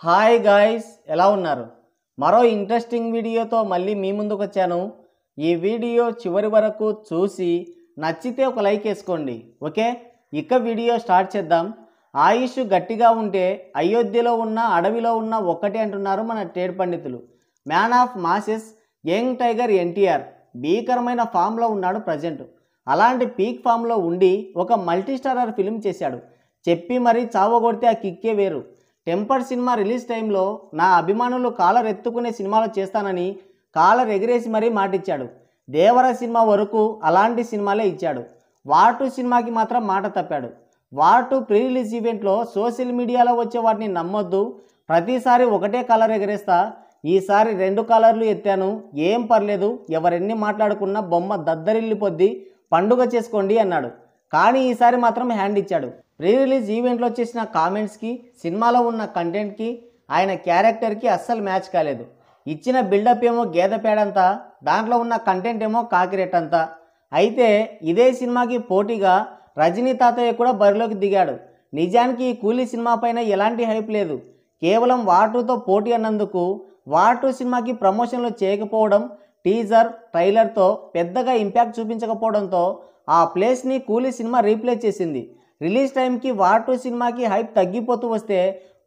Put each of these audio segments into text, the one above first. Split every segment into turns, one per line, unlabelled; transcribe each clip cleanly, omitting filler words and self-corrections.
Hi guys, ఎలా ఉన్నారు? మరో ఇంట్రెస్టింగ్ వీడియోతో మళ్ళీ మీ ముందుకు వచ్చాను. ఈ వీడియో చివరి వరకు చూసి నచ్చితే ఒక లైక్ వేసుకోండి. ఓకే, ఇక వీడియో స్టార్ట్ చేద్దాం. ఆయుష్ గట్టిగా ఉంటే అయోధ్యలో ఉన్న అడవిలో ఉన్న ఒక్కటే అంటున్నారు మన ట్రేడ్ పండితులు. Man of masses young tiger NTR భీకరమైన ఫామ్లో ఉన్నాడు ప్రజెంట్. అలాంటి పీక్ ఫామ్లో ఉండి ఒక మల్టీ స్టారర్ ఫిల్మ్ చేశాడు. చెప్పి మరీ చావగొడితే ఆ కిక్కే వేరు. టెంపర్ సినిమా రిలీజ్ టైంలో నా అభిమానులు కాలర్ ఎత్తుకునే సినిమాలు చేస్తానని కాలర్ ఎగిరేసి మరీ మాటిచ్చాడు. దేవర సినిమా వరకు అలాంటి సినిమాలే ఇచ్చాడు. వార్ 2 సినిమాకి మాత్రం మాట తప్పాడు. వార్ 2 ప్రీ రిలీజ్ ఈవెంట్లో సోషల్ మీడియాలో వచ్చే వాటిని నమ్మొద్దు, ప్రతిసారి ఒకటే కాలర్ ఎగరేస్తా, ఈసారి 2 కాలర్లు ఎత్తాను, ఏం పర్లేదు, ఎవరెన్ని మాట్లాడుకున్నా బొమ్మ దద్దరిల్లిపోద్ది, పండుగ చేసుకోండి అన్నాడు. కానీ ఈసారి మాత్రం హ్యాండ్ ఇచ్చాడు. ప్రీ రిలీజ్ ఈవెంట్లో చేసిన కామెంట్స్కి, సినిమాలో ఉన్న కంటెంట్కి, ఆయన క్యారెక్టర్కి అస్సలు మ్యాచ్ కాలేదు. ఇచ్చిన బిల్డప్ ఏమో గేదె పేడంతా, దాంట్లో ఉన్న కంటెంట్ ఏమో కాకిరెట్టంతా. అయితే ఇదే సినిమాకి పోటీగా రజనీ తాతయ్య కూడా బరిలోకి దిగాడు. నిజానికి ఈ కూలీ సినిమా పైన ఎలాంటి హైప్ లేదు. కేవలం వార్ 2తో పోటీ అన్నందుకు వార్ 2 సినిమాకి ప్రమోషన్లు చేయకపోవడం, టీజర్ ట్రైలర్తో పెద్దగా ఇంపాక్ట్ చూపించకపోవడంతో ఆ ప్లేస్ని కూలీ సినిమా రీప్లేస్ చేసింది. రిలీజ్ టైంకి వార్ 2 సినిమాకి హైప్ తగ్గిపోతూ వస్తే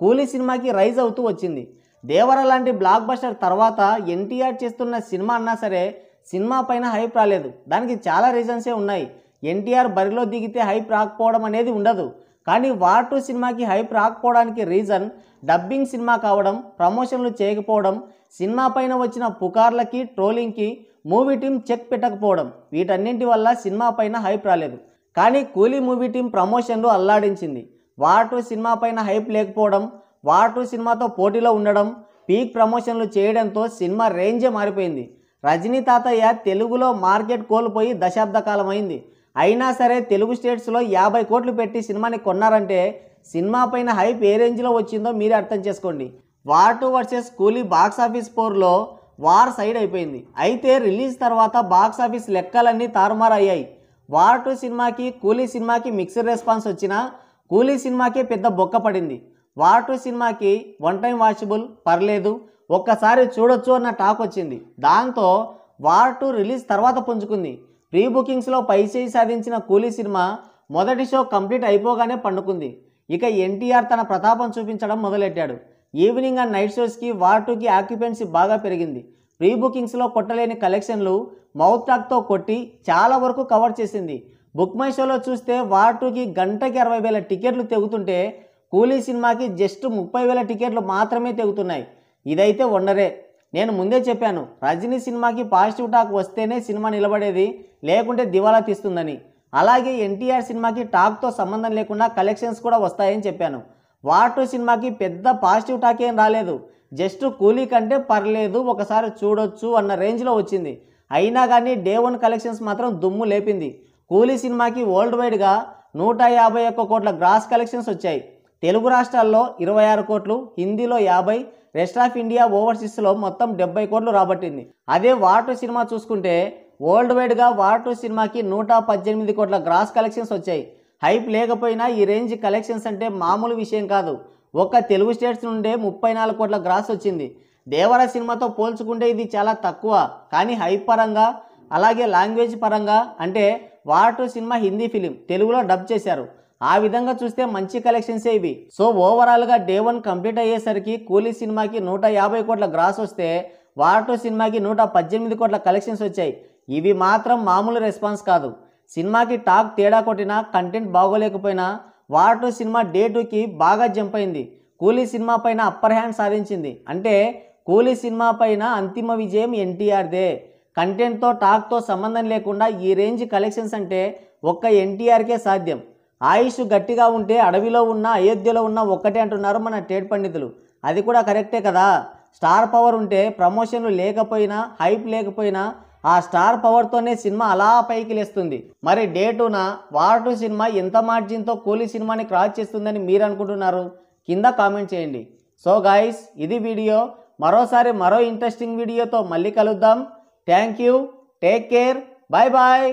కూలీ సినిమాకి రైజ్ అవుతూ వచ్చింది. దేవర లాంటి బ్లాక్ బస్టర్ తర్వాత ఎన్టీఆర్ చేస్తున్న సినిమా అన్నా సరే సినిమా పైన హైప్ రాలేదు. దానికి చాలా రీజన్సే ఉన్నాయి. ఎన్టీఆర్ బరిలో దిగితే హైప్ రాకపోవడం అనేది ఉండదు. కానీ వార్ 2 సినిమాకి హైప్ రాకపోవడానికి రీజన్ డబ్బింగ్ సినిమా కావడం, ప్రమోషన్లు చేయకపోవడం, సినిమా పైన వచ్చిన పుకార్లకి, ట్రోలింగ్కి మూవీ టీం చెక్ పెట్టకపోవడం, వీటన్నింటి వల్ల సినిమా పైన హైప్ రాలేదు. కానీ కూలీ మూవీ టీం ప్రమోషన్లు అల్లాడించింది. వార్ 2 సినిమా పైన హైప్ లేకపోవడం, వార్ 2 సినిమాతో పోటీలో ఉండడం, పీక్ ప్రమోషన్లు చేయడంతో సినిమా రేంజే మారిపోయింది. రజనీ తాతయ్య తెలుగులో మార్కెట్ కోల్పోయి దశాబ్ద కాలం అయింది. అయినా సరే తెలుగు స్టేట్స్లో 50 కోట్లు పెట్టి సినిమాని కొన్నారంటే సినిమా పైన హైప్ ఏ రేంజ్లో వచ్చిందో మీరే అర్థం చేసుకోండి. వార్ 2 వర్సెస్ కూలీ బాక్సాఫీస్ పోర్లో వార్ సైడ్ అయిపోయింది. అయితే రిలీజ్ తర్వాత బాక్సాఫీస్ లెక్కలన్నీ తారుమారయ్యాయి. వార్ 2 సినిమాకి కూలీ సినిమాకి మిక్స్డ్ రెస్పాన్స్ వచ్చినా కూలీ సినిమాకే పెద్ద బొక్క పడింది. వార్ 2 సినిమాకి వన్ టైం వాచబుల్, పర్లేదు, ఒక్కసారి చూడొచ్చు అన్న టాక్ వచ్చింది. దాంతో వార్ 2 రిలీజ్ తర్వాత పుంజుకుంది. ప్రీ బుకింగ్స్లో పైచేయి సాధించిన కూలీ సినిమా మొదటి షో కంప్లీట్ అయిపోగానే పండుకుంది. ఇక ఎన్టీఆర్ తన ప్రతాపం చూపించడం మొదలెట్టాడు. ఈవినింగ్ అండ్ నైట్ షోస్కి వార్ 2కి ఆక్యుపెన్సీ బాగా పెరిగింది. ప్రీ బుకింగ్స్లో కొట్టలేని కలెక్షన్లు మౌత్ టాక్తో కొట్టి చాలా వరకు కవర్ చేసింది. బుక్ మై షోలో చూస్తే వార్ 2కి గంటకి 60,000 టికెట్లు తెగుతుంటే కూలీ సినిమాకి జస్ట్ 30,000 టికెట్లు మాత్రమే తెగుతున్నాయి. ఇదైతే వండరే. నేను ముందే చెప్పాను, రజనీ సినిమాకి పాజిటివ్ టాక్ వస్తేనే సినిమా నిలబడేది, లేకుంటే దివాలా తీస్తుందని. అలాగే ఎన్టీఆర్ సినిమాకి టాక్తో సంబంధం లేకుండా కలెక్షన్స్ కూడా వస్తాయని చెప్పాను. వార్ 2 సినిమాకి పెద్ద పాజిటివ్ టాక్ ఏం రాలేదు. జస్ట్ కూలీ కంటే పర్లేదు, ఒకసారి చూడొచ్చు అన్న రేంజ్లో వచ్చింది. అయినా కానీ డే 1 కలెక్షన్స్ మాత్రం దుమ్ము లేపింది. కూలీ సినిమాకి వరల్డ్ వైడ్గా 151 కోట్ల గ్రాస్ కలెక్షన్స్ వచ్చాయి. తెలుగు రాష్ట్రాల్లో 26 కోట్లు, హిందీలో 50, రెస్ట్ ఆఫ్ ఇండియా ఓవర్సీస్లో మొత్తం 70 కోట్లు రాబట్టింది. అదే వార్ 2 సినిమా చూసుకుంటే వరల్డ్ వైడ్గా వార్ 2 సినిమాకి 118 కోట్ల గ్రాస్ కలెక్షన్స్ వచ్చాయి. హైప్ లేకపోయినా ఈ రేంజ్ కలెక్షన్స్ అంటే మామూలు విషయం కాదు. ఒక్క తెలుగు స్టేట్స్ నుండే 34 కోట్ల గ్రాస్ వచ్చింది. దేవర సినిమాతో పోల్చుకుంటే ఇది చాలా తక్కువ. కానీ హైప్ పరంగా, అలాగే లాంగ్వేజ్ పరంగా, అంటే వార్ 2 సినిమా హిందీ ఫిలిం తెలుగులో డబ్ చేశారు. ఆ విధంగా చూస్తే మంచి కలెక్షన్సే ఇవి. సో ఓవరాల్గా డే 1 కంప్లీట్ అయ్యేసరికి కూలీ సినిమాకి 150 కోట్ల గ్రాస్ వస్తే వార్ 2 సినిమాకి 118 కోట్ల కలెక్షన్స్ వచ్చాయి. ఇవి మాత్రం మామూలు రెస్పాన్స్ కాదు. సినిమాకి టాక్ తేడా కొట్టినా, కంటెంట్ బాగోలేకపోయినా వార్ 2 సినిమా డే 2కి బాగా జంప్ అయింది. కూలీ సినిమా పైన అప్పర్ హ్యాండ్ సాధించింది. అంటే కూలీ సినిమా పైన అంతిమ విజయం ఎన్టీఆర్దే. కంటెంట్తో టాక్తో సంబంధం లేకుండా ఈ రేంజ్ కలెక్షన్స్ అంటే ఒక్క ఎన్టీఆర్కే సాధ్యం. ఆయుష్ గట్టిగా ఉంటే అడవిలో ఉన్న అయోధ్యలో ఉన్న ఒక్కటే అంటున్నారు మన ట్రేడ్ పండితులు. అది కూడా కరెక్టే కదా. స్టార్ పవర్ ఉంటే ప్రమోషన్లు లేకపోయినా, హైప్ లేకపోయినా ఆ స్టార్ పవర్తోనే సినిమా అలా పైకి లేస్తుంది. మరి డే 2న వార్ 2 సినిమా ఎంత మార్జిన్తో కూలీ సినిమాని క్రాస్ చేస్తుందని మీరు అనుకుంటున్నారు? కింద కామెంట్ చేయండి. సో గాయ్స్, ఇది వీడియో. మరోసారి మరో ఇంట్రెస్టింగ్ వీడియోతో మళ్ళీ కలుద్దాం. Thank you, take care, bye bye.